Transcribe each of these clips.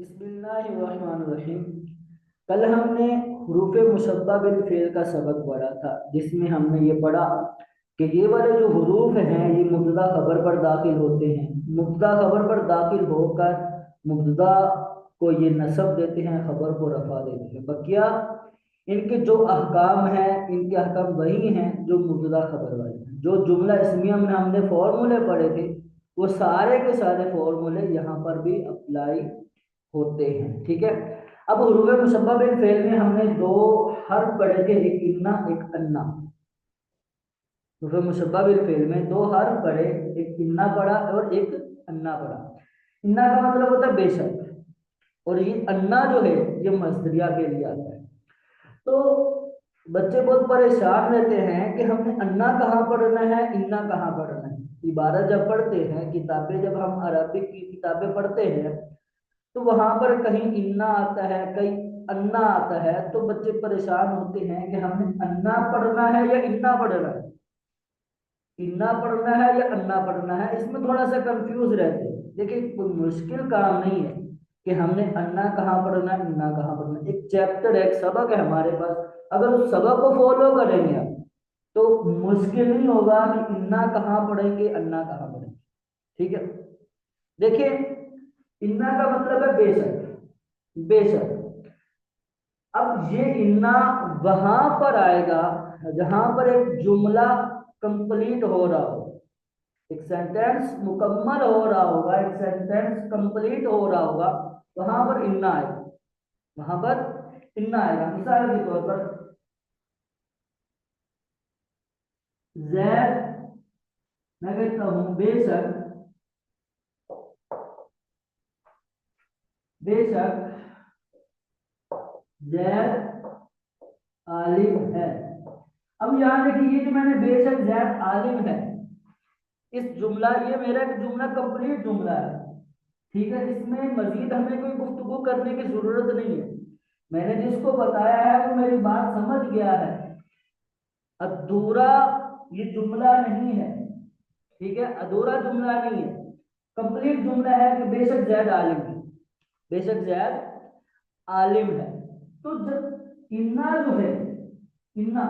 बिस्मिल्लाहिर्रहमानिर्रहीम। कल हमने हुरूफ मुशब्बा बिल फेल का सबक पढ़ा था, जिसमें हमने ये पढ़ा कि ये वाले जो हुरूफ हैं ये मुब्तदा खबर पर दाखिल होते हैं। मुब्तदा खबर पर दाखिल होकर मुब्तदा को ये नसब देते हैं, खबर को रफा देते हैं। बकिया इनके जो अहकाम हैं, इनके अहकाम वही हैं जो मुब्तदा खबर वाले हैं। जो जुमला इसमिया में हमने फॉर्मूले पढ़े थे, वो सारे के सारे फॉर्मूले यहाँ पर भी अप्लाई होते हैं। ठीक है। अब हुरूफ मुशब्बा बिल फेल में हमने दो हर्फ पढ़े थे, एक इन्ना एक अन्ना। हुरूफ मुशब्बा बिल फेल में दो हर्फ पढ़े, एक इन्ना पढ़ा और एक अन्ना पढ़ा। इन्ना का मतलब होता है बेशक, और ये अन्ना जो है ये मजदरिया के लिए आता है। तो बच्चे बहुत परेशान रहते हैं कि हमने अन्ना कहाँ पढ़ना है, इन्ना कहाँ पढ़ना है। इबारत जब पढ़ते हैं, किताबें जब हम अरबिक की किताबें पढ़ते हैं, तो वहां पर कहीं इन्ना आता है, कहीं अन्ना आता है। तो बच्चे परेशान होते हैं कि हमने अन्ना पढ़ना है या इन्ना पढ़ना है, इन्ना पढ़ना है या अन्ना पढ़ना है। इसमें थोड़ा सा कंफ्यूज रहते हैं। देखिए, कोई मुश्किल काम नहीं है कि हमने अन्ना कहाँ पढ़ना है, इन्ना कहाँ पढ़ना है। एक चैप्टर है, एक सबक है हमारे पास। अगर उस सबक को फॉलो करेंगे आप, तो मुश्किल नहीं होगा कि इन्ना कहाँ पढ़ेंगे, अन्ना कहाँ पढ़ेंगे। ठीक है। देखिए, इन्ना का मतलब है बेशक, बेशक। अब ये इन्ना वहां पर आएगा जहां पर एक जुमला कंप्लीट हो रहा हो, एक सेंटेंस मुकम्मल हो रहा होगा, एक सेंटेंस कंप्लीट हो रहा होगा। वहां पर इन्ना आएगा, वहां पर इन्ना आएगा। मिसाल के तौर पर जैद, मैं कहता हूं बेशक, बेशक जैद आलिम है। अब यहां देखिए, ये जो मैंने बेशक जैद आलिम है, इस जुमला, ये मेरा एक जुमला कंप्लीट जुमला है। ठीक है। इसमें मजीद हमें कोई गुफ्तगू करने की जरूरत नहीं है। मैंने जिसको बताया है वो मेरी बात समझ गया है। अधूरा ये जुमला नहीं है। ठीक है, अधूरा जुमला नहीं है, कंप्लीट जुमला है कि बेशक जैद आलिम है, बेशक जैद आलिम है। तो जब इन्ना जो है, इन्ना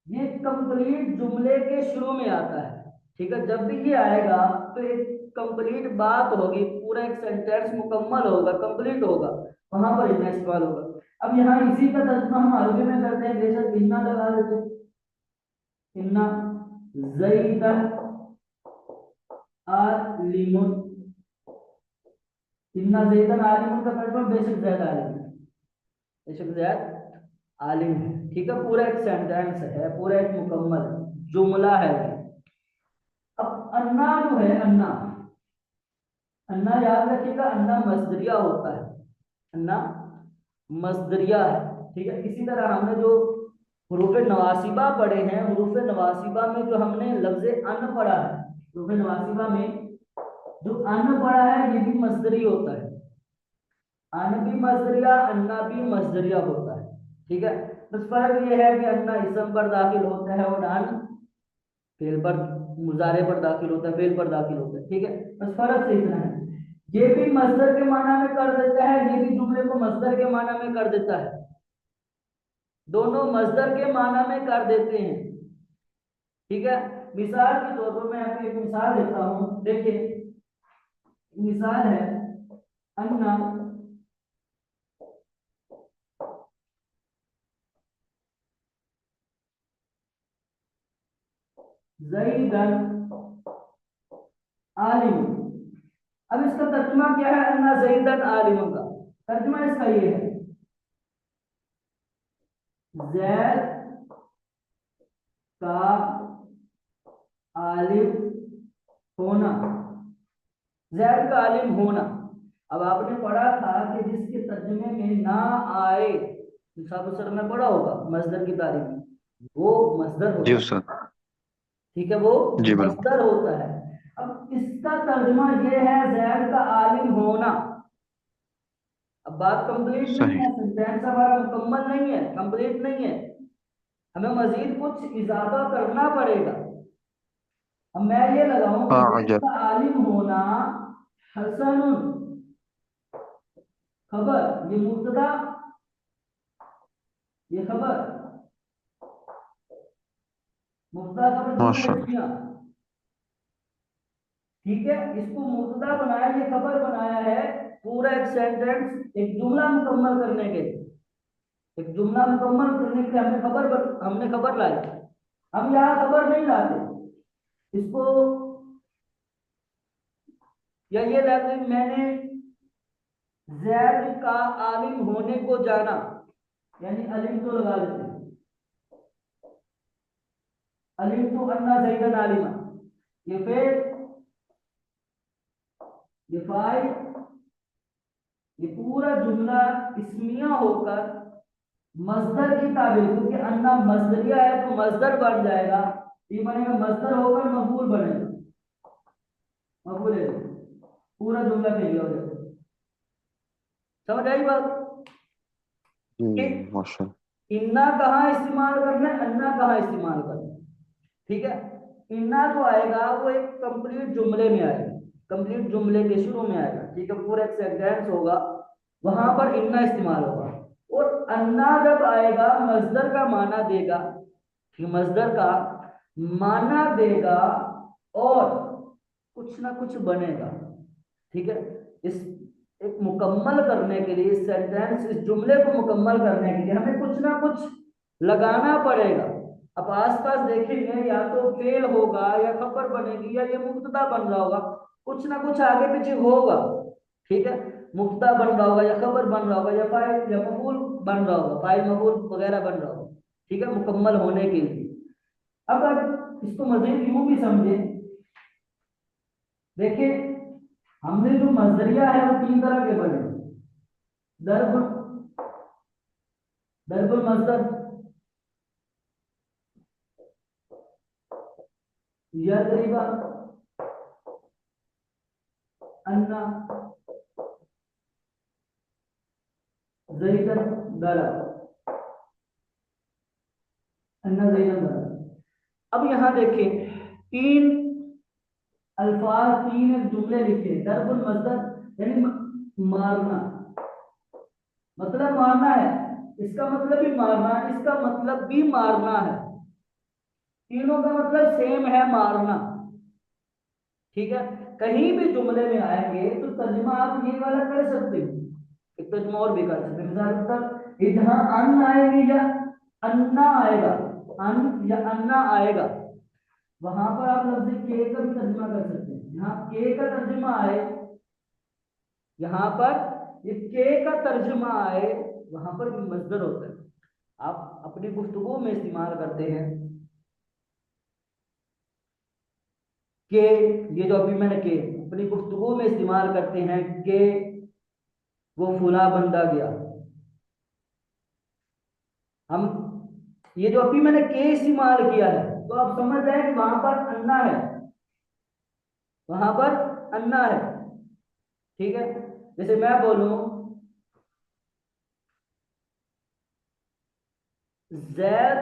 ये कंप्लीट जुमले के शुरू में आता है। ठीक है। जब भी ये आएगा तो एक कंप्लीट बात होगी, पूरा एक सेंटेंस मुकम्मल होगा, कंप्लीट होगा, वहां पर इन्ना इस्तेमाल होगा। अब यहाँ इसी का तर्जुमा हम अरबी में करते हैं, बेशक इन्ना लगा देते हैं। इन्ना ज़ैदन आलिमुन, इन्ना ज़ैदन आलिमुन का तर्जुमा बेशक जैद आलिम है, बेशक जैद आलिम है। ठीक है। पूरा एक सेंटेंस है, पूरा एक मुकम्मल जुमला है ये। अब अन्ना जो है, अन्ना, अन्ना याद रखिएगा, अन्ना मजदरिया होता है, अन्ना मजदरिया है। ठीक है। इसी तरह हमने जो हुरूफ नवासिबा पढ़े हैं, हुरूफ नवासिबा में जो हमने लफ्ज अन पढ़ा है, हुरूफ नवासिबा में जो अन पढ़ा है, ये भी मजदरी होता है। अन भी मजदरिया, अन्ना भी मजदरिया होता है। ठीक है। बस फर्क ये है कि अन्ना इसम पर दाखिल होता है और अन फेल पर, मुजारे पर दाखिल होता है, फेल पर दाखिल होता है। ठीक है। बस फर्क से इतना है। ये भी मस्दर के माना में कर देता है, ये भी जुमले को मस्दर के माना में कर देता है। दोनों मस्दर के माना में कर देते हैं। ठीक है। मिसाल के तौर पर मैं आपको एक मिसाल देता हूं। देखिए, मिसाल है अन्ना ज़ैदन आलिम। अब इसका तर्जुमा क्या है, अन्ना ज़ैदन आलिम का तर्जुमा इसका ये है, जैद का आलिम होना, जैद का आलिम होना। अब आपने पढ़ा था कि जिसके तर्जुमे में ना आए, निसाब सर में पढ़ा होगा मजदर की तारीफ में, वो मजदर जी होता है। उस्ताद। ठीक है, वो जी बिल्कुल। मजदर होता है। अब इसका तर्जुमा ये है, जैद का आलिम होना। अब बात कंप्लीट नहीं सही। है, सेंटेंस हमारा मुकम्मल नहीं है, कंप्लीट नहीं है, हमें मजीद कुछ इजाफा करना पड़ेगा। अब मैं ये लगाऊं कि हाँ जैद जब। का आलिम होना हसन, खबर, ये मुब्तदा, ये खबर, मुब्तदा खबर दोनों माशाल्लाह। हिस्सियां। ठीक है, इसको मुब्तदा बनाया, ये खबर बनाया है, पूरा एक सेंटेंस, एक जुमला मुकम्मल करने के लिए। एक जुमला मुकम्मल करने के लिए हमने खबर लाई। हम यहाँ खबर नहीं लाते इसको, या ये लाते मैंने जैद का आलिम होने को जाना, यानी अलिम तो लगा देते हैं, अलिम तो अन्ना जैदन आलिमा। ये फेल, ये फाइल, ये पूरा जुमला इस्मिया होकर मजदर की ताबीर, क्योंकि अन्ना मजदरिया है तो मजदर बन जाएगा, ये बनेगा मजदर होकर मफूल बनेगा, मफूल है, पूरा जुमला फेल हो जाएगा। समझ आई बात? कि माशाल्लाह। इन्ना कहाँ इस्तेमाल करना है, अन्ना कहाँ इस्तेमाल करना है। ठीक है, इन्ना जो आएगा वो एक कंप्लीट जुमले में आएगा, कंप्लीट जुमले के शुरू में आएगा। ठीक है, पूरा एक सेंटेंस होगा, वहां पर इन्ना इस्तेमाल होगा। और अन्ना जब आएगा मजदर का माना देगा, कि मजदर का माना देगा और कुछ ना कुछ बनेगा। ठीक है, इस एक मुकम्मल करने के लिए, इस सेंटेंस, इस जुमले को मुकम्मल करने के लिए हमें कुछ ना कुछ लगाना पड़ेगा। अब आसपास देखेंगे, या तो फेल होगा, या खबर बनेगी, या ये मुब्तदा बन रहा होगा, कुछ ना कुछ आगे पीछे होगा। ठीक है, मुब्तदा बन रहा होगा, या खबर बन रहा होगा, या फाइल या मफूल बन रहा होगा, फाइल मफूल वगैरह बन रहा होगा। ठीक है, मुकम्मल होने के लिए। अब इसको मजीद यूं भी समझे, देखिए हमने जो मजदरिया है वो तीन तरह के बने, दरबुल, दरबुल मजदर, यदरिबा, अन्ना, जैदन, दरा, अन्ना जैदन दरा। अब यहां देखें, तीन अल्फाज, तीन जुमले लिखे, दरबुल मजदर यानी मारना, मतलब मारना है, इसका मतलब भी मारना, इसका मतलब भी मारना है, तीनों का मतलब सेम है, मारना। ठीक है, कहीं भी जुमले में आएंगे तो तर्जुमा आप ये वाला कर सकते हो, एक तर्जुमा और भी कर सकते हैं। मिसाल के तौर ये जहां अन आएगी या अन्ना आएगा, अन या अन्ना आएगा, वहां पर आप लफ्ज के का भी तर्जुमा कर सकते हैं। यहाँ के का तर्जुमा आए, यहाँ पर ये के का तर्जुमा आए, वहां पर मजदर होता है। आप अपनी गुफ्तगू में इस्तेमाल करते हैं के, ये जो अभी मैंने के अपनी गुफ्तगू में इस्तेमाल करते हैं कि वो फुला बंदा गया। हम ये जो अभी मैंने के इस्तेमाल किया है, तो आप समझ जाए कि वहां पर अन्ना है, वहां पर अन्ना है। ठीक है, जैसे मैं बोलूं जैद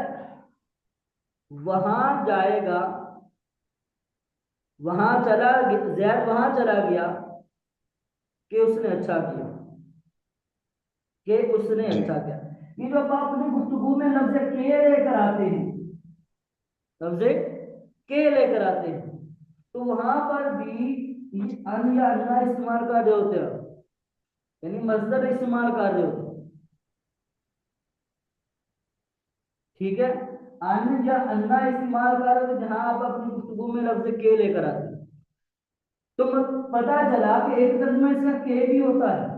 वहां जाएगा, वहां चला, जैद वहां चला गया कि उसने अच्छा किया, कि उसने जी। अच्छा किया। ये जो आप अपनी गुफ्तगू में लफ्ज के लेकर आते हैं, लफ्ज के लेकर आते हैं, तो वहां पर भी ये अन या अन्ना इस्तेमाल कर रहे होते हैं, यानी मजदर इस्तेमाल कर रहे होते हैं। ठीक है, अन या अन्ना इस्तेमाल कर रहे हो जहां आप अपनी गुफ्तगू में लफ्ज के लेकर आते हैं। तो पता चला कि एक तर्जुमा इसका के भी होता है,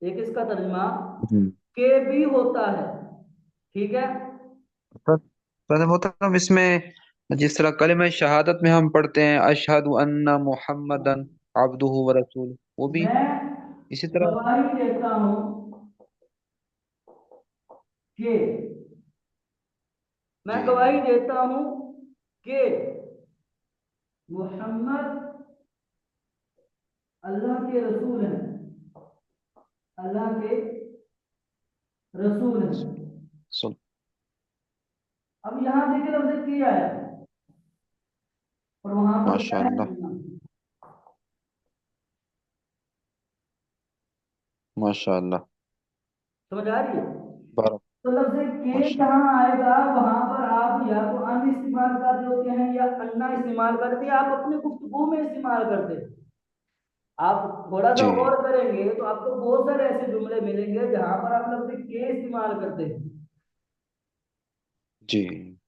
एक इसका तर्जुमा हम्म। के भी होता है। ठीक है, तो तो मोहतरम, इसमें जिस तरह कलिमा शहादत में हम पढ़ते हैं अशहदु अन्ना मुहम्मदन अब्दुहु व रसूल, वो भी मैं इसी तरह। गवाही देता हूं कि, मैं जी। गवाही देता हूं कि मोहम्मद अल्लाह के रसूल हैं, अल्लाह के रसूल हैं। सुन। अब यहां देखिए लफ्ज किया है, और वहां पर क्या है, माशाअल्लाह। माशाअल्लाह। समझ आ रही है? बारक। तो लफ्ज के माशा। जहां आएगा वहां पर आप या तो अन इस्तेमाल कर होते हैं या अन्ना इस्तेमाल करते हैं, आप अपनी गुफ्तगू में इस्तेमाल करते हैं। आप थोड़ा सा जी गौर करेंगे तो आपको बहुत सारे ऐसे जुमले मिलेंगे जहां पर आप लफ्ज के इस्तेमाल करते हैं। जी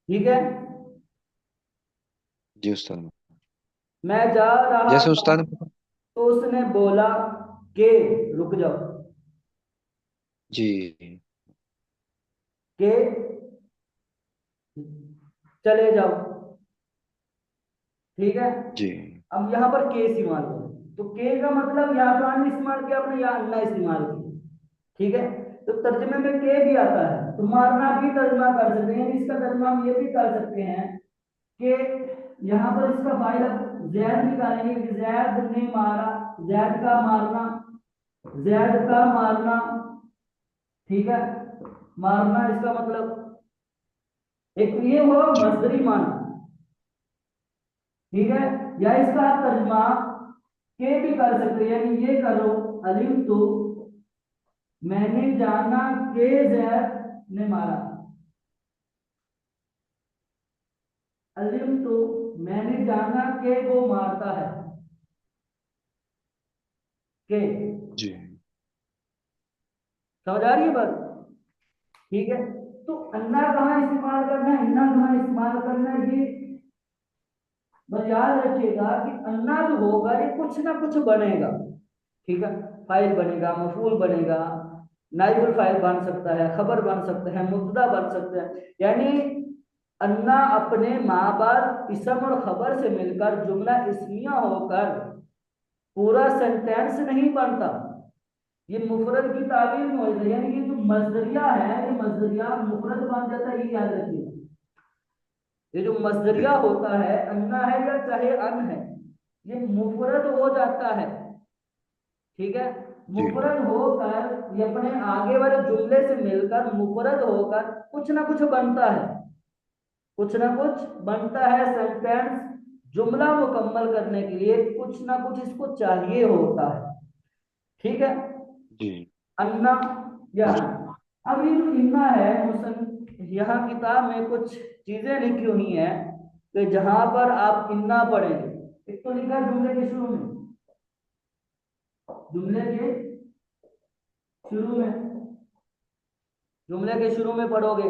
ठीक है। जी उस्ताद। मैं जा रहा जैसे था उस्ताद ने। तो उसने बोला के रुक जाओ, जी के चले जाओ। ठीक है। जी अब यहाँ पर के इस्तेमाल करो, तो के का मतलब या तो अन इस्तेमाल किया आपने या अन्ना इस्तेमाल किया। ठीक है। तो तर्जमे में के भी आता है, तो मारना भी तर्जमा कर सकते हैं, यानी इसका तर्जमा हम ये भी कर सकते हैं कि यहाँ पर इसका फाइल अब जैद निकालेंगे कि जैद ने मारा, जैद का मारना, जैद का मारना। ठीक है। मारना इसका मतलब एक ये हुआ मजदरी माना। ठीक है। या इसका आप तर्जमा के भी कर सकते हैं, यानी ये करो अलिम तो मैंने जाना के जैद ने मारा। अलिम तो मैंने जाना के वो मारता है। के जी समझ आ रही है बात? ठीक है। तो अन्ना कहाँ इस्तेमाल करना है, इन्ना कहाँ इस्तेमाल करना है, ये बस याद रखिएगा कि अन्ना जो होगा ये कुछ ना कुछ बनेगा। ठीक है। फाइल बनेगा, मफूल बनेगा, नाइबुल फाइल बन सकता है, खबर बन सकता है, मुब्तदा बन सकता है। यानी अन्ना अपने माँ बाप इसम और खबर से मिलकर जुमला इस्मिया होकर पूरा सेंटेंस नहीं बनता। ये मुफरद की ताबीर में होता है, यानी कि जो मजदरिया है ये मजदरिया मुफरद बन जाता है, ये याद रखिएगा। ये जो मजदरिया जी होता है अन्ना है या चाहे अन है, ये मुफरद हो जाता है। ठीक है। जी मुफरद होकर ये अपने आगे वाले जुमले से मिलकर मुफरद होकर कुछ ना कुछ बनता है, कुछ ना कुछ बनता है सेंटेंस। जुमला मुकम्मल करने के लिए कुछ ना कुछ इसको चाहिए होता है। ठीक है। जी अन्ना या माशा। अब ये जो इन्ना है मुसन यहाँ किताब में कुछ चीजें लिखी हुई हैं कि जहां पर आप इन्ना पढ़ेंगे। एक तो लिखा है जुमले के शुरू में, जुमले के शुरू में, जुमले के शुरू में पढ़ोगे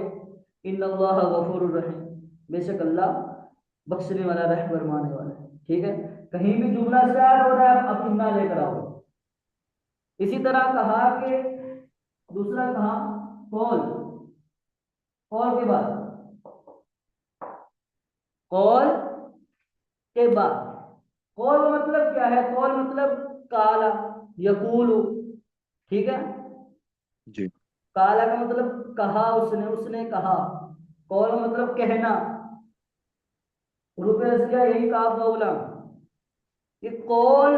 इन्नल्लाह गफूरुर रहीम, बेशक अल्लाह बख्शने वाला रहम फरमाने वाला है। ठीक है। कहीं भी जुमला स्टार्ट हो रहा है आप इन्ना लेकर आओगे। इसी तरह कहा कि दूसरा कहा कॉल, कॉल के बाद, कॉल के बाद, कॉल मतलब क्या है, कॉल मतलब काला यकूलु। ठीक है। जी काला का मतलब कहा उसने, उसने कहा। कॉल मतलब कहना, रुपये असलिया यही कहा मौला। ये कॉल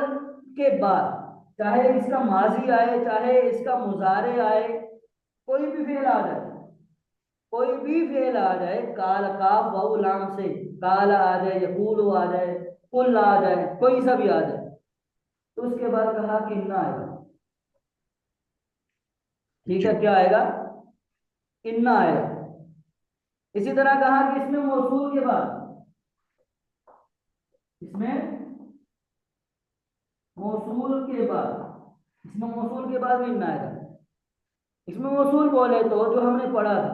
के बाद चाहे इसका माजी आए चाहे इसका मुजारे आए, कोई भी फेल आ जाए, कोई भी फेल आ जाए, काल काफ वाउ लाम से, काल आ जाए यकूल आ जाए कुल आ जाए, कोई सा भी आ जाए, तो उसके बाद कहा कि इन्ना आएगा। ठीक है। जी क्या आएगा? इन्ना आएगा। इसी तरह कहा कि इसमें मौसूल के बाद, इसमें मौसूल के बाद, इसमें मौसूल के बाद भी इन्ना आएगा। इसमें मौसूल बोले तो जो हमने पढ़ा था,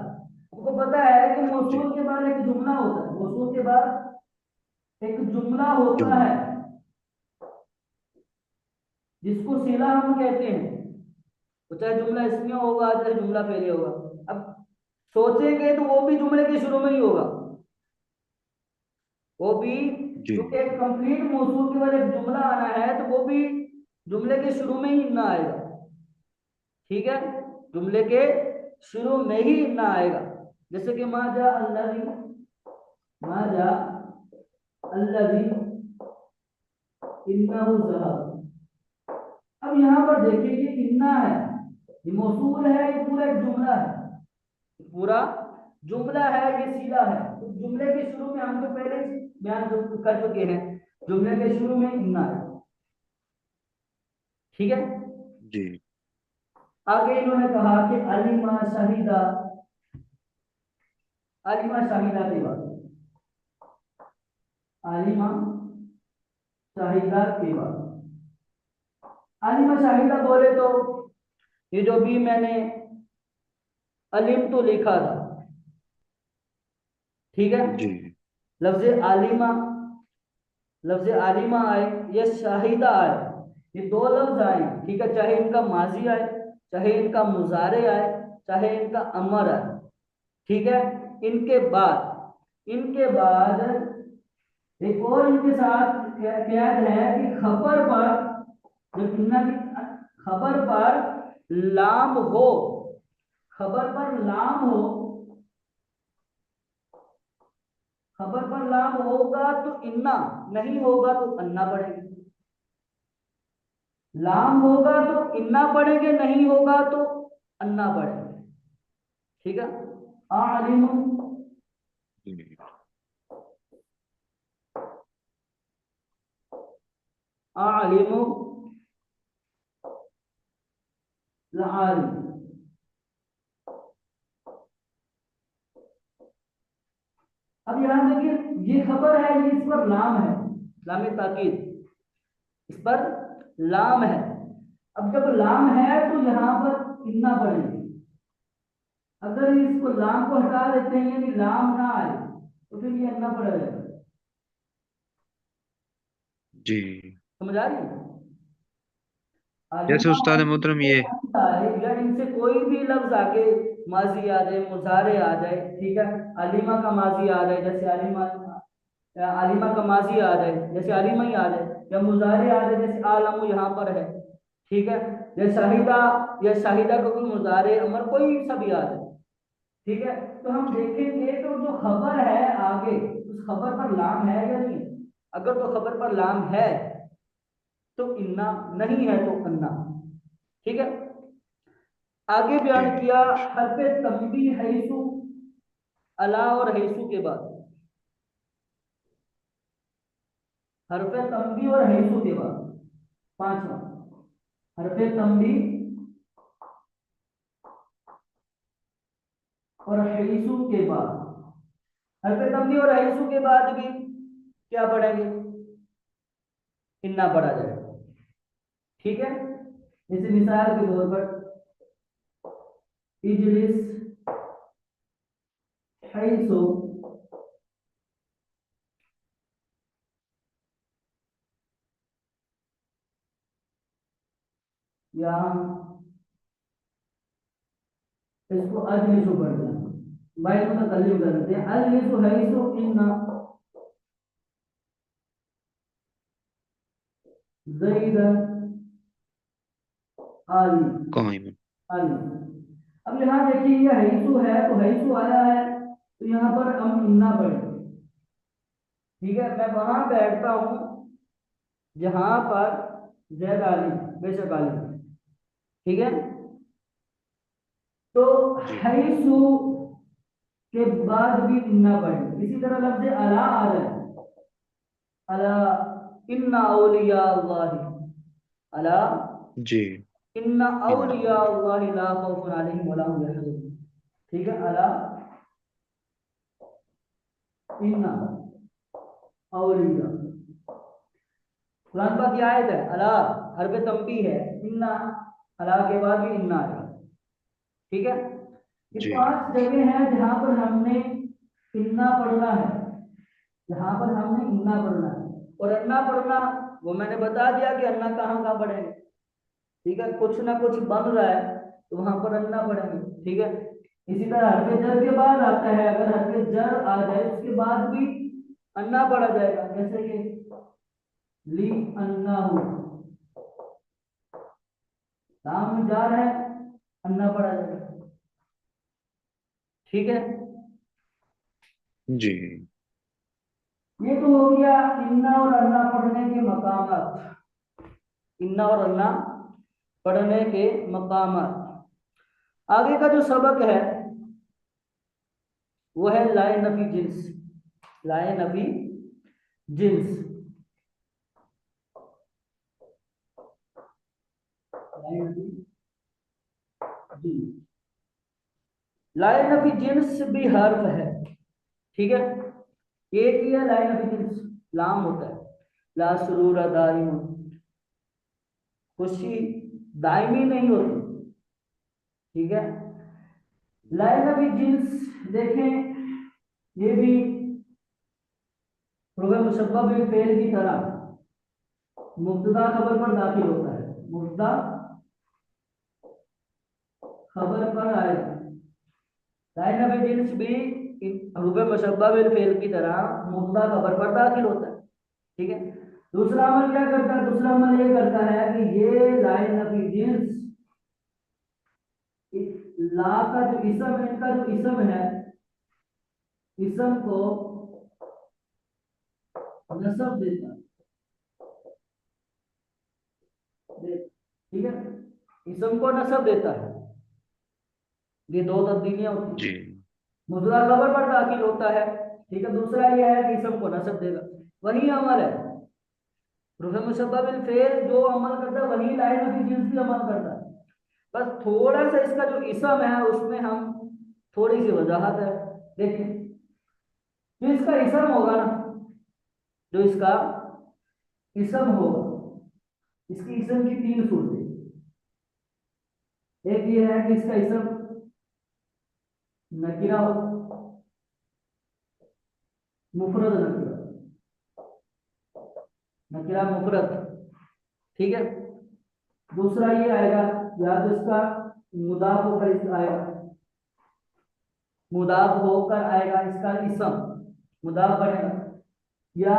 आपको पता है कि जी मौसूल के बाद एक जुमला होता है, मौसूल के बाद एक जुमला होता जुमला। है जिसको सिला हम कहते हैं। तो चाहे जुमला इसमें होगा चाहे जुमला पहले होगा, अब सोचेंगे तो वो भी जुमले के शुरू में ही होगा, वो भी, जी क्योंकि एक कंप्लीट मौसूल के बाद एक जुमला आना है तो वो भी जुमले के शुरू में ही ना आएगा। ठीक है। जुमले के शुरू में ही ना आएगा। जैसे कि माजा अल्लजी, माजा अल्लजी इन्नहु ज़हब। अब यहाँ पर देखिए ये इन्ना है, ये मौसूल है, ये पूरा एक जुमला है, पूरा जुमला है, ये सीधा है। तो जुमले के शुरू में हम तो पहले बयान कर चुके हैं, जुमले के शुरू में इन्ना है। ठीक है। जी आगे इन्होंने कहा कि अलिमा शाहिदा, अलिमा शाहिदा के बाद, अलिमा शाहिदा के बाद, अलिमा शाहिदा बोले तो ये जो भी मैंने अलिम तो लिखा था, ठीक है, जी लफ्ज आलिमा, लफ्ज आलिमा आए या शाहिदा आए, ये दो लफ्ज आए, ठीक है, चाहे इनका माजी आए, चाहे इनका मुजारे आए, चाहे इनका अमर आए, ठीक है। इनके बाद एक और इनके साथ कैद है कि खबर पर, जब इन्ना की खबर पर लाम हो, खबर पर लाम हो, खबर पर लाम होगा तो इन्ना, नहीं होगा तो अन्ना पड़ेगा। लाम होगा तो इन्ना पढ़ेंगे, नहीं होगा तो अन्ना पढ़ेंगे, ठीक है। आलिम, जी आलिम, लालिम। अब यहां देखिए, ये खबर है, ये इस पर लाम है, लाम ताकीद, इस पर लाम है। अब जब लाम है तो यहां पर इन्ना पढ़ेंगे। अगर इसको लाम को हटा देते हैं, यानी लाम ना आए, तो फिर ये अन्ना पड़ जाएगा। जी। समझ आ रही है? जैसे आलिमा उस्ताद मोहतरम ये, या इनसे कोई भी लफ्ज आगे, माजी आ जाए, मुजारे आ जाए, ठीक है, अलीमा का माजी आ जाए, जैसे अलीमा, या अलीमा का माजी आ जाए जैसे अलीमा ही आ जाए, या मुजारे आ जाए जैसे आलमू यहाँ पर है, ठीक है, या शाहिदा, या शाहिदा का कोई मुजारे अमर कोई सा भी आ जाए, ठीक है। तो हम जी देखेंगे तो जो खबर है आगे, उस खबर पर लाम है या नहीं। अगर तो खबर पर लाम है तो इन्ना, नहीं है तो अन्ना, ठीक है। आगे जी बयान किया हरफ तंबी हैसु, अला और हैसु के बाद, हरफ तंबी और हैसु के बाद, पांचवा, हरफ तंबी और हैसु के बाद, हरफ तंबी और हैसु के बाद भी क्या पढ़ेंगे, इन्ना पढ़ा जाएगा, ठीक है। जैसे मिसाल के तौर पर इजलिस हैसु, या हम इसको अजलिसु पढ़ते हैं, बाइक में तकल्लुम करते हैं, अजलिसु हैसु इन्ना ज़ैदन आली, कायम। आली। अब यहाँ देखिए, ये हैसु है तो हैसु आया है, तो यहाँ पर हम इन्ना पढ़ेंगे, ठीक है। मैं वहां बैठता हूँ जहां पर जैद आली, बेशक आली, ठीक है। तो जी हैसु के बाद भी इन्ना पढ़ेंगे। इसी तरह लफ्ज अला आ जाए, अला इन्ना औलिया अल्लाह, अला जी इन्ना इन औलिया अल्लाह ला खौफुन अलैहिम वला हुम यहज़नून, ठीक है। अला इन्ना औलिया, कुरान पाक की आयत है, अला हरफ तंबी है, इन्ना, अला के बाद भी इन्ना आएगा, ठीक है। ये जी पांच जगह हैं जहां पर हमने इन्ना पढ़ना है, जहां पर हमने इन्ना पढ़ना है। और अन्ना पढ़ना, वो मैंने बता दिया कि अन्ना कहाँ कहाँ पढ़ेंगे, ठीक है, कुछ ना कुछ बन रहा है तो वहां पर अन्ना पढ़ेंगे, ठीक है। इसी तरह हरफ जर के बाद आता है, अगर हरफ जर आ जाए उसके बाद भी अन्ना पढ़ा जाएगा, जैसे कि ली अन्ना हो, लाम जार है, अन्ना पढ़ा जाएगा, ठीक है। जी ये तो हो गया इन्ना और अन्ना पढ़ने के मकामात, इन्ना और अन्ना पढ़ने के मकामात। आगे का जो सबक है वो है लाए नफी जिन्स, लाए नफी जिन्स, लाए नफी जी। लाइन ऑफ जिन्स भी हर्फ है, ठीक है। एक ही है लाइन ऑफ जिन्स, लाम होता है। ला सुरूर दाइम, खुशी दायमी नहीं होती, ठीक है। लाइन ऑफ जिन्स देखें, ये भी प्रोग्राम मुशब्बा बिल फेल की तरह मुब्तदा खबर पर दाखिल होता है, मुब्तदा खबर पर आएगा। लाइन ऑफ जिन्स भी हरूफ मुशब्बा बिल फेल की तरह मुब्तदा खबर पर दाखिल होता है, ठीक है। दूसरा अमल क्या करता है, दूसरा अमल ये करता है कि ये लाइन ऑफ जिन्स ला का जो इसम है, इनका जो इसम है, इसम को नसब देता है, ठीक है। इसम को नसब देता है, ये दो तब्दीलियां होती जी। हैं। मुद्रा खबर पर दाखिल होता है, ठीक है। दूसरा यह है कि इसम को नसब देगा, वही अमल है। रूह मुशब्बा बिल फेल जो अमल करता है वही लाइन ऑफ जिन्स भी अमल करता है, बस थोड़ा सा इसका जो इसम है उसमें हम थोड़ी सी वजाहत है। देखिए, जो इसका इसम होगा ना, जो इसका इसम होगा, इसकी इसम की तीन सूरतें। एक ये है कि इसका इसम नकीरा हो, मुफरद नकीरा, नकीरा मुफरद, ठीक है। दूसरा ये आएगा, या तो इसका मुदाफ होकर इसका आएगा, मुदाफ होकर आएगा इसका इसम, मुदाफ बनेगा, या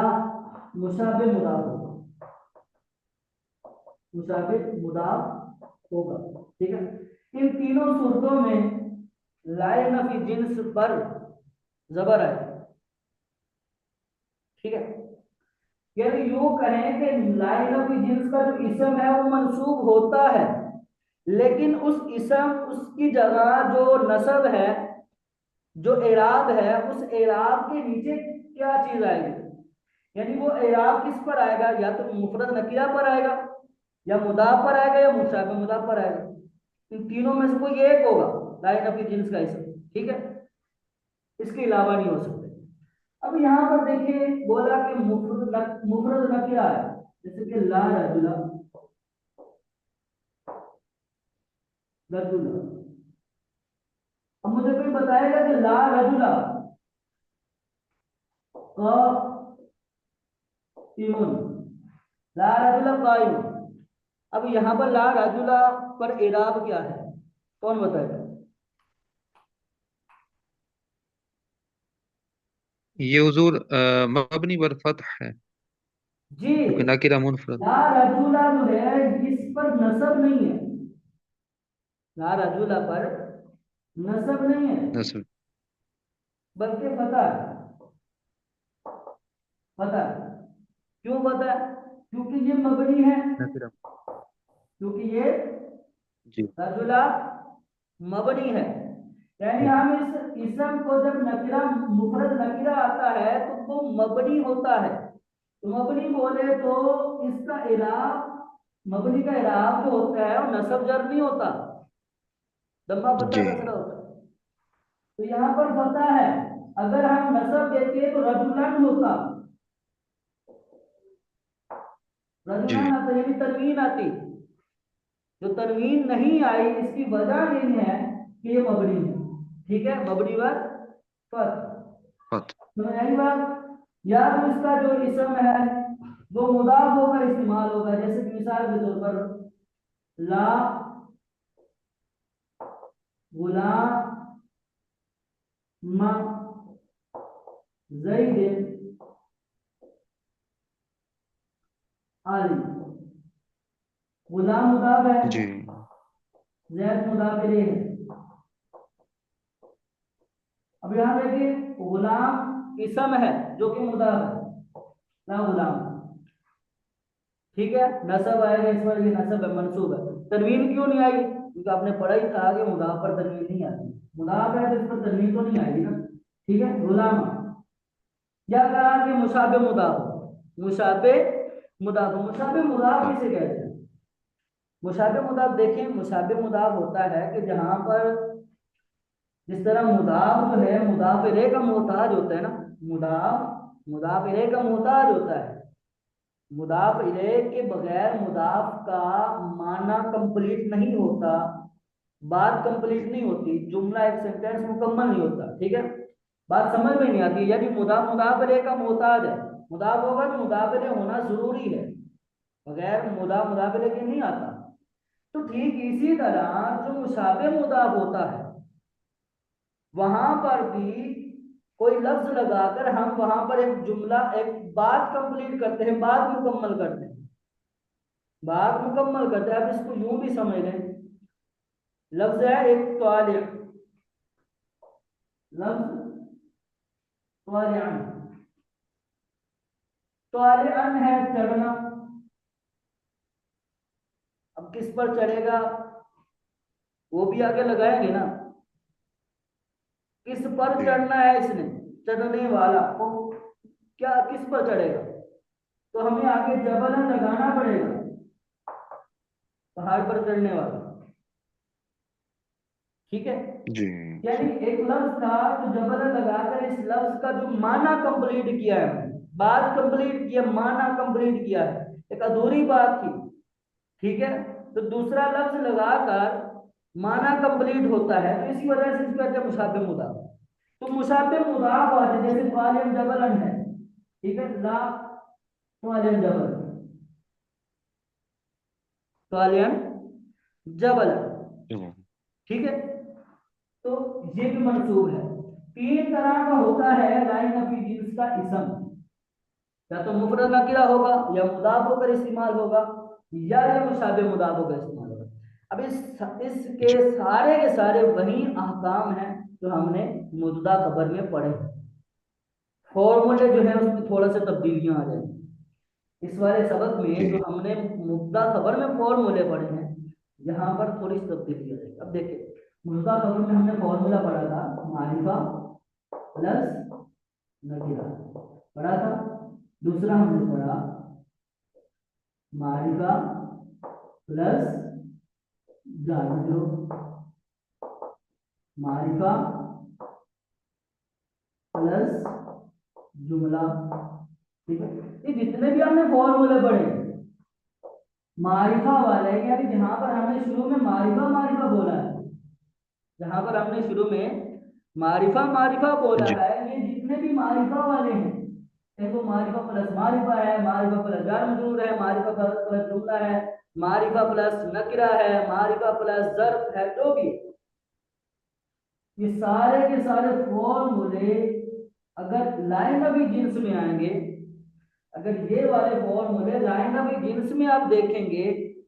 मुशाबे मुदाफ होगा, मुशाबे मुदाफ होगा, ठीक है। इन तीनों सूरतों में लाइन ऑफ जिन्स पर जबर है, ठीक है। यानी यूं कहें कि लाइन ऑफ जिन्स का जो इसम है वो मंसूब होता है, लेकिन उस इसम उसकी जगह जो नसब है, जो एराब है, उस एराब के नीचे क्या चीज आएगी, यानी वो एराब किस पर आएगा, या तो मुफरद नकीरा पर आएगा, या मुदाफ पर आएगा, या मुशाबे मुदाफ पर आएगा। इन तीनों में से कोई एक होगा लाइन ऑफ जिन्स का इसम, ठीक है। इसके अलावा नहीं हो सकते। अब यहाँ पर देखिए बोला कि मुफरद नकीरा है, जैसे कि ला रजुला, रजुला। अब मुझे कोई बताएगा कि ला रजुला काइमुन, ला रजुला काइमुन। अब यहाँ पर ला रजुला पर इराब क्या है, कौन बताएगा? ये हुजूर मबनी बर फतह है, जी, क्योंकि नाकिरा मुनफरद। ला रजुला जो है इस पर नसब नहीं है, ला रजुला पर नसब नहीं है, नस्ल। बल्कि फतह है, फतह है। क्यों फतह है? क्योंकि ये मबनी है, नाकिरा। क्योंकि ये जी। रजुला मबनी है। यानी हम इस इसम को जब नकीरा मुफरद नकीरा आता है तो वो मबनी होता है। तो मबनी बोले तो इसका इराब, मबनी का इराब जो होता है वो नसब जर नहीं होता, दम्मा बद्दा जी। कसरा होता है। तो यहाँ पर फतह है, अगर हम नसब देते तो रजुलन होता, जी। रजुलन आता, यानी तनवीन आती। जो तनवीन नहीं आई इसकी वजह यही है कि ये मबनी है, ठीक है, मबनी वर फत। फत। तो यही बात, या तो इसका जो इसम है वो मुदाफ होकर इस्तेमाल होगा, जैसे कि मिसाल के तौर पर ला गुलाम मा ज़ैद आली। गुलाम मुदाफ है, जी। ज़ैद मुदाफ इलैह है। अब यहाँ देखिए, गुलाम इसम है जो कि मुदाफ है, ना गुलाम, ठीक है। नसब आएगा इस पर, ये नसब है, मंसूब है। तनवीन क्यों नहीं आई? क्योंकि आपने पढ़ा ही था कि मुदाफ पर तनवीन नहीं आती, मुदाफ है तो इस पर तनवीन तो नहीं आएगी ना, ठीक है। गुलाम, या कहा कि मुशाबे मुदाफ, मुशाबे मुदाफ, मुशाबे मुदाफ फत। किसे कहते हैं? मुशाबे मुदाफ देखें, मुशाबे मुदाफ होता है कि जहां पर जिस तरह मुदाफ जो है मुदाफ इलैह का मोहताज होता है ना, मुदाफ मुदाफ इलैह का मोहताज होता है। मुदाफ इलैह के बगैर मुदाफ का माना कंप्लीट नहीं होता, बात कंप्लीट नहीं होती, जुमला एक सेंटेंस मुकम्मल नहीं होता। ठीक है, बात समझ में नहीं आती। यदि मुदाफ मुदाफ इलैह का मोहताज है, मुदाफ होगा तो मुदाफ इलैह होना जरूरी है, बगैर मुदाफ मुदाफ इलैह के नहीं आता। तो ठीक इसी तरह जो मुशाबे मुदाफ होता है, वहां पर भी कोई लफ्ज लगाकर हम वहां पर एक जुमला एक बात कंप्लीट करते हैं, बात मुकम्मल करते हैं, बात मुकम्मल करते हैं। अब इसको यूं भी समझ लें, लफ्ज है एक तालिब, लफ्ज तालिअन, तालिअन है चढ़ना। अब किस पर चढ़ेगा वो भी आगे लगाएंगे ना, किस पर जी चढ़ना है इसने, चढ़ने वाला को क्या किस पर चढ़ेगा, तो हमें आगे जबलन लगाना पड़ेगा, पहाड़ पर चढ़ने वाला। ठीक है, जी यानी एक लफ्ज था तो जबरन लगाकर इस लफ्ज का जो माना कंप्लीट किया है, बात कंप्लीट किया, माना कंप्लीट किया है, एक अधूरी बात थी। ठीक है, तो दूसरा लफ्ज लगाकर माना कंप्लीट होता है, तो इसी वजह से इसको कहते हैं मुशाबे मुदाफ। तो मुशाबे मुदाफ आते जैसे तालिम जबलन है, ठीक है, ला तालिम जबल, तालिम जबलन। जी ठीक है, तो ये भी मंसूब है। तीन तरह का होता है लाइन नफी जिन्स का इसम, या तो मुफरद नकीरा होगा, या मुदाफ होकर इस्तेमाल होगा, या ये मुशाबे मुदाफ होकर इस्तेमाल होगा। अब इसके जी सारे के सारे वही अहकाम हैं जो हमने मुब्तदा खबर में पढ़े हैं। फॉर्मूले जो है उसमें थोड़ा सा तब्दीलियां आ जाएंगी। इस वाले सबक में जो जी हमने मुब्तदा खबर में फॉर्मूले पढ़े हैं, यहाँ पर थोड़ी सी तब्दीली आ जाएगी। अब देखिए, मुब्तदा खबर में हमने फॉर्मूला पढ़ा था मारिफा प्लस नकीरा पढ़ा था। दूसरा हमने पढ़ा मारिफा प्लस जान, मारिफा प्लस जुमला। ठीक है, ये जितने भी हमने फॉर्मूले पढ़े मारिफा वाले, यानी जहां पर हमने शुरू में मारिफा मारिफा बोला है, जहां पर हमने शुरू में मारिफा मारिफा बोला जी है, ये जितने भी मारिफा वाले हैं, देखो मारिफा प्लस मारिफा है, मारिफा प्लस जार मजरूर है, मारिफा प्लस जुमला है, मारिफा प्लस नकरा है, मारिफा प्लस ज़र्फ है, जो भी है, ये सारे के सारे फॉर्मूले अगर लाइन अभी जिन्स में आएंगे, अगर ये वाले फॉर्मूले लाइन अभी जिन्स में आप देखेंगे,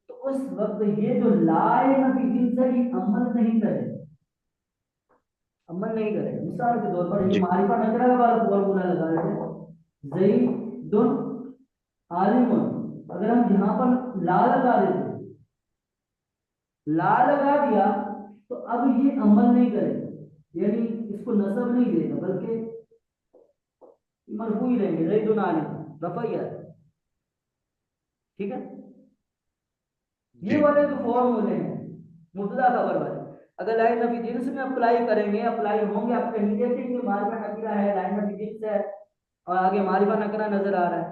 तो उस वक्त ये जो लाइन अभी जिन्स है ये अमल नहीं करेगा, अमल नहीं करेगा। मिसाल के तौर पर ये जी मारिफा नकरा वाला फॉर्मूला लगा रहे थे, ज़ैदुन आलिमुन, अगर हम यहाँ पर ला लगा देते, ला लगा दिया, तो अब ये अमल नहीं करेगा, यानी इसको नसब नहीं देगा, बल्कि मरफू ही रहेंगे, ज़ैदुन आलिमुन रफा ही है। ठीक है, ये जी वाले जो फॉर्मूले हैं मुब्तदा खबर वाले, अगर लाइन नफी जिन्स में अप्लाई करेंगे, अप्लाई होंगे, आप कहीं देखेंगे मारिफा नकरा है, लाइन नफी जिन्स है, और आगे मारिफा नकरा नजर आ रहा है,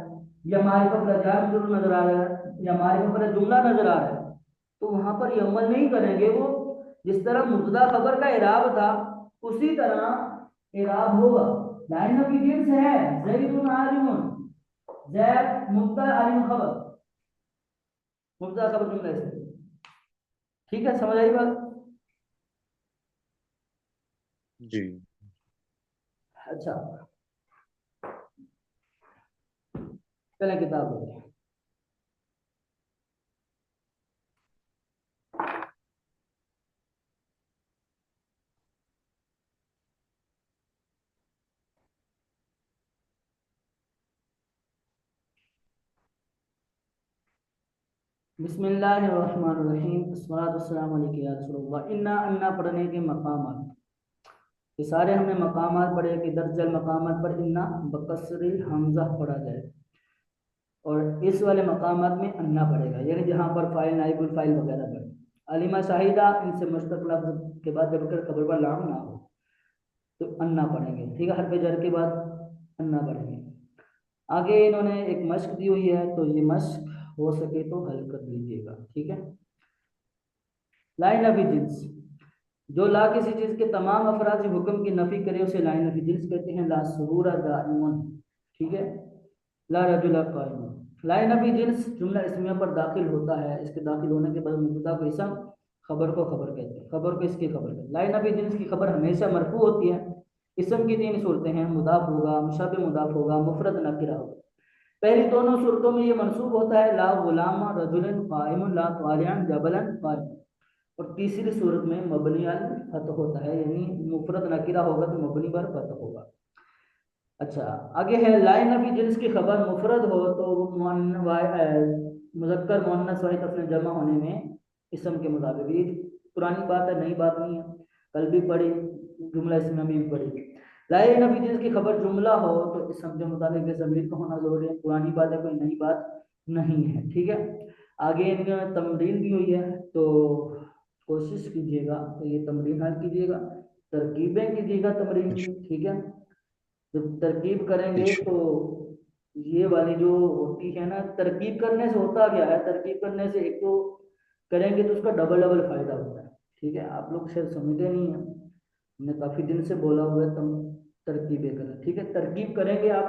या मारिफा प्लस जार मजरूर नजर आ रहा है, या मारिफा प्लस जुमला नजर आ रहा है, तो वहां पर ये अमल नहीं करेंगे। वो जिस तरह मुब्तदा खबर का इराब था उसी तरह इराब होगा। लाइन नफी जिन्स है ज़ैदुन आलिमुन, ज़ैद मुब्तदा आलिम खबर, मुब्तदा खबर जुमला इसमें। ठीक है, समझ आई बात? जी अच्छा, चलें किताब में। बिस्मिल्लाहिर्रहमानिर्रहीम, अस्सलातु वस्सलामु अलैका या रसूलल्लाह। इन्ना अन्ना पढ़ने के मकामात, ये सारे हमने मकामात पढ़े कि दर्जल मकामात पर इन्ना बकसरिल हमजा पढ़ा जाए। और इस वाले मकामात में अन्ना पड़ेगा, यानी जहाँ पर फाइल नाइबुल फाइल वगैरह पड़े। अलीमा शाहिदा, इनसे मुश्तक लफ्ज के बाद जब कर खबर पर लाम ना हो तो अन्ना पढ़ेंगे, ठीक है, हरफ जर के बाद अन्ना पढ़ेंगे। आगे इन्होंने एक मश्क दी हुई है, तो ये मश्क हो सके तो हल कर लीजिएगा, ठीक है। लाइन नफी जिन्स, जो ला किसी चीज के तमाम अफराज हुक्म की नफी करे उसे लाइन नफी जिन्स कहते हैं। ला सुरूरा दाइमुन, ठीक है, ला रजुला काइमुन। लाइन नफी जिन्स जुमला इसमिया पर दाखिल होता है, इसके दाखिल होने के बाद मुब्तदा को इसम, खबर को खबर कहते हैं, खबर को इसकी खबर कहते हैं। लाइन नफी जिन्स की खबर हमेशा मरफू होती है। इसम की तीन सूरतें हैं, मुदाफ होगा, मुशब्बह मुदाफ होगा, मुफरद नकिरा होगा। पहली दोनों सूरतों में ये मनसूब होता है, ला गुलाम रजुलन काइमुन, ला तारियन जबलन काइम। और तीसरी सूरत में मबनी अल फतह होता है, यानी मुफरद नकीरा होगा तो मबनी पर फतह होगा। अच्छा, आगे है लाइन नफी जिन्स की खबर मुफरद हो तो वो मुजक्कर मुअन्नस वाहिद अपने जमा होने में इसम के मुताबिक, ये पुरानी बात है, नई बात नहीं है, कल भी पढ़ी, जुमला इसमें भी पढ़ी। लाइन नफी जिन्स की खबर जुमला हो तो इसम के मुताबिक ज़मीर का होना जरूरी है, पुरानी बात है, कोई नई बात नहीं है, ठीक है। आगे इनमें तमरीन भी हुई है, तो कोशिश कीजिएगा तो ये तमरीन हल कीजिएगा, तरकीबें कीजिएगा तमरीन की, ठीक है। जब तरकीब करेंगे अच्छा। तो ये वाली जो होती है ना, तरकीब करने से होता क्या है, तरकीब करने से एक तो करेंगे तो उसका डबल डबल फायदा होता है, ठीक है। आप लोग शायद समझते नहीं है, हमने काफी दिन से बोला हुआ है तुम तरकीबें करें, ठीक है। तरकीब करेंगे आप,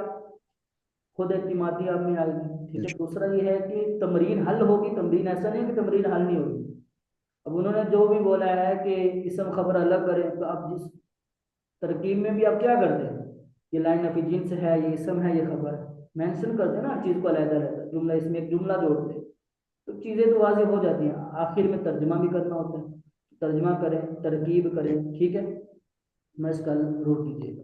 खुद एतमादी आप में आएगी, ठीक है। अच्छा। दूसरा ये है कि तमरीन हल होगी, तमरीन ऐसा नहीं है कि तमरीन हल नहीं होगी। अब उन्होंने जो भी बोला है कि इसम खबर अलग करें, तो आप जिस तरकीब में भी आप क्या करते हैं, ये लाइन ऑफ जिन्स है, ये इसम है, ये खबर मेंशन करते हैं ना, हर चीज को अलग-अलग जुमला, इसमें एक जुमला जोड़ते हैं तो चीजें तो वाज़ेह हो जाती हैं। आखिर में तर्जमा भी करना होता है, तर्जमा करें, तरकीब करें, ठीक है। मशकल रोक दीजिएगा।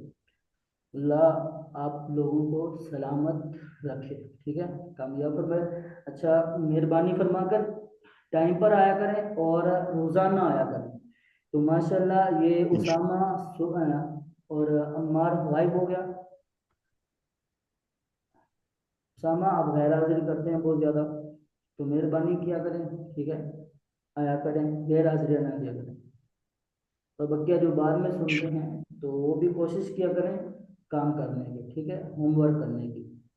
अल्लाह आप लोगों को सलामत रखे, ठीक है, कामयाब फरमाए। अच्छा, मेहरबानी फरमाकर टाइम पर आया करें और रोज़ाना आया करें। तो माशाल्लाह ये अच्छा। उसामा और अम्मार गायब हो गया। उसामा अब गैर हाजिरी करते हैं बहुत ज़्यादा, तो मेहरबानी किया करें, ठीक है, आया करें, गैर हाजिरी ना दिया करें। और बकिया जो बाद में सुनते हैं तो वो भी कोशिश किया करें काम करने की, ठीक है, होमवर्क करने की।